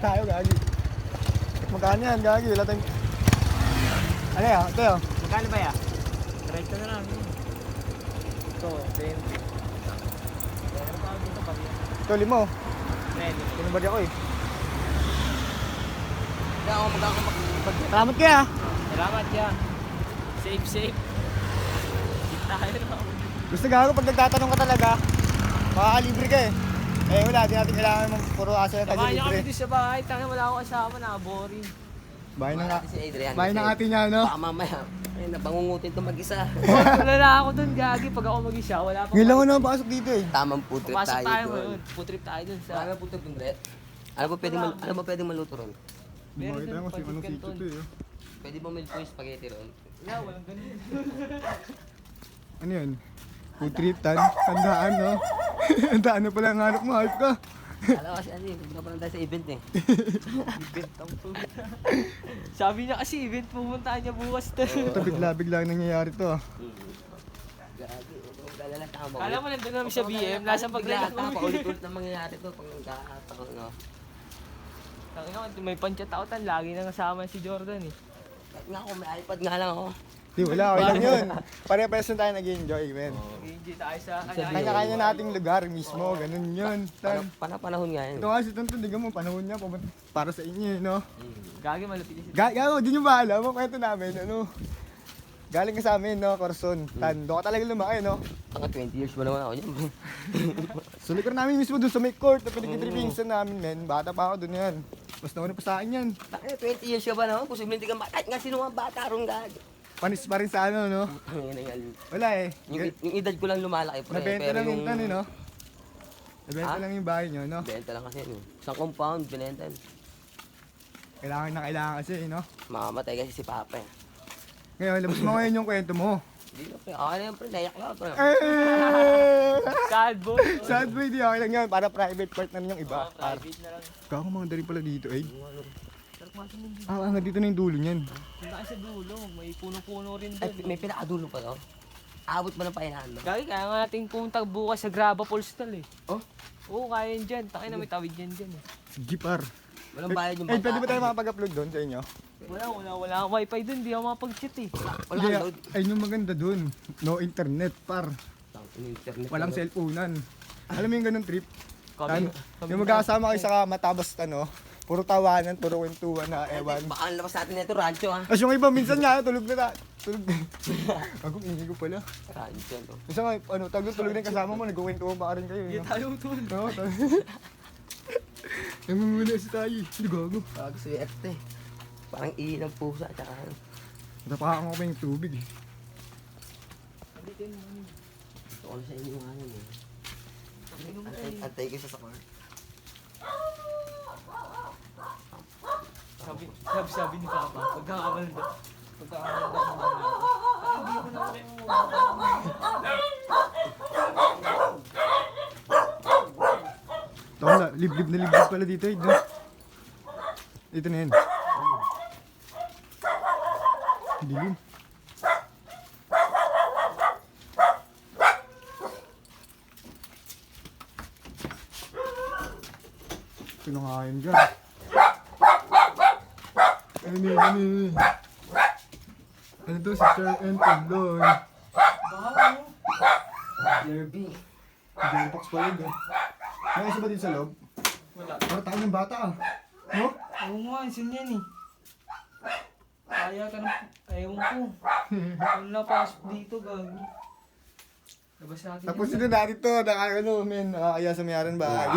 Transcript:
tayo, gagi. Magkano yan, gagi? Wala tayong... Ano yan? Ito yun. Magkano ba yan? Diretso na lang. Ito, 20. Meron pa ako dito pa rin. Ito, 5. Ready. Pinabadi ako eh. Hindi ako magkakamag. Salamat kaya. Salamat ya. Safe, safe. Safe tayo. Gusto gago pag nagtatanong ka talaga, makakalibre ka eh. Eh wala, di natin kailangan mong puro asa na tayo Samahan niyo kami libre. dito sa bahay. Tangin wala akong kasama na. Boring. Bahay ng, Si Adrian. bahay ng ate niya, no? Baka mamaya, ay nabangungutin to mag-isa. Wala na ako dun, gagi. Pag ako mag-isa, wala pa. Ngayon lang ako napasok dito eh. Tamang food trip Pasok tayo tayo doon. ngayon. Food trip tayo dun sa... Ano food trip yung Brett? Ano ba pwedeng maluto ron? Meron Makita dun, mo si pancit Manong Sito canton. to eh. Pwede ba may point spaghetti ron? Wala, walang ganun. Ano yun? Food trip, tandaan, no? Tandaan na pala ang hanap mo, hype ka. Alam kasi ano eh, pupunta pa lang tayo sa event eh. Event ang pumunta. Sabi niya kasi event pumuntaan niya bukas to. Ito bigla-bigla nangyayari to ah. Gagi, magdadala tama. Kala mo nandun namin sa BM, nasa paglalak Bigla paulit-ulit na mangyayari to pag nagkakataon no. Tangina, may panchat out lagi na kasama si Jordan eh. Kahit nga ako may iPad nga lang ako. Di, wala, okay lang yun. Pare-pares na tayo nag-enjoy, men. Enjoy tayo sa Kanya-kanya nating lugar mismo, ganun yun. Panahon nga yan. Ito kasi ito, tignan mo, panahon niya, pumunta para sa inyo, no? Gagi malapit si Gago, di nyo ba alam? Ang kwento namin, ano? Galing ka sa amin, no, Corazon. Doon ka talaga lumaki, no? Mga 20 years ba naman ako niyan? So, likor namin mismo doon sa may court na pinag-trippingsan namin, men. Bata pa ako doon yan. Mas nauna pa sa akin yan. 20 years ka ba naman? Posibleng hindi ka kahit nga sino mga bata ron gagi. Panis pa rin sa ano, no? Wala eh. Yung edad ko lang lumalaki pre. Nabenta lang yung ano, no? Nabenta Ha? lang yung bahay nyo, no? Benta lang kasi yun. Isang compound, binenta yun. Kailangan na kailangan kasi, no? Mamamatay kasi si Papa eh. Ngayon, labas mo ngayon yung kwento mo. Hindi na pre, okay na yan pre, naiyak lang pre. Sad boy. Sad boy, di okay lang yun. Para private part na rin yung iba. Private na lang. Kako mga dari pala dito, eh. Sarap masin yung dito. Hanggang dito na yung dulo niyan. Punta kayo sa dulo, may puno-puno rin Ay, doon. may pinakadulo pa to. Abot ba ng painahan mo? Gagi, kaya nga natin pumunta bukas sa Graba Polstal eh. Oh? Oo, kaya yun dyan. Takin na may tawid yan dyan eh. Sige, par. Walang bayad yung Eh, pwede ba tayo makapag-upload doon sa inyo? Wala akong wifi doon, di ako makapag-chat eh. Wala Hindi, kang load. ay, yung maganda doon. No internet, par. Internet. Walang cellphone-an. Alam mo yung ganun trip? Kami, Yung magkakasama kayo sa matabas, ano, puro tawanan, puro kwentuhan na ewan. Baka ang labas natin nito, rancho ha. Tapos yung iba, minsan nga, tulog na. Tulog na. Ako, ingay ko pala. Rancho to. Minsan nga, ano, tulog na yung kasama mo, nagkukwentuhan pa ka rin kayo. Hindi No? tayo doon. Oo, Nangunguna si tayo. Hindi gago. Bago swerte. Parang ihi ng pusa, tsaka Natapakan ko pa yung tubig eh. gusto ko na sa inyo nga yun eh. Antay ko siya sa court. Sabi ni Papa, pagkakamal daw. Pagkakamal daw. Ito wala, liblib na liblib pala dito eh. Dito na yan. Dilim. Pinakain dyan. Ano. Ano to, si Sir and Pablo. Derby. Hindi box pa yun eh. May isa ba din sa loob? Wala. Para tayo ng bata ah. No? Oo nga, isin yan eh. Kaya ka na, ayaw ko. Kung napasok dito, gago. Labas natin. Tapos sino natin to, nakakano, men, nakakaya sa mayaran bahay.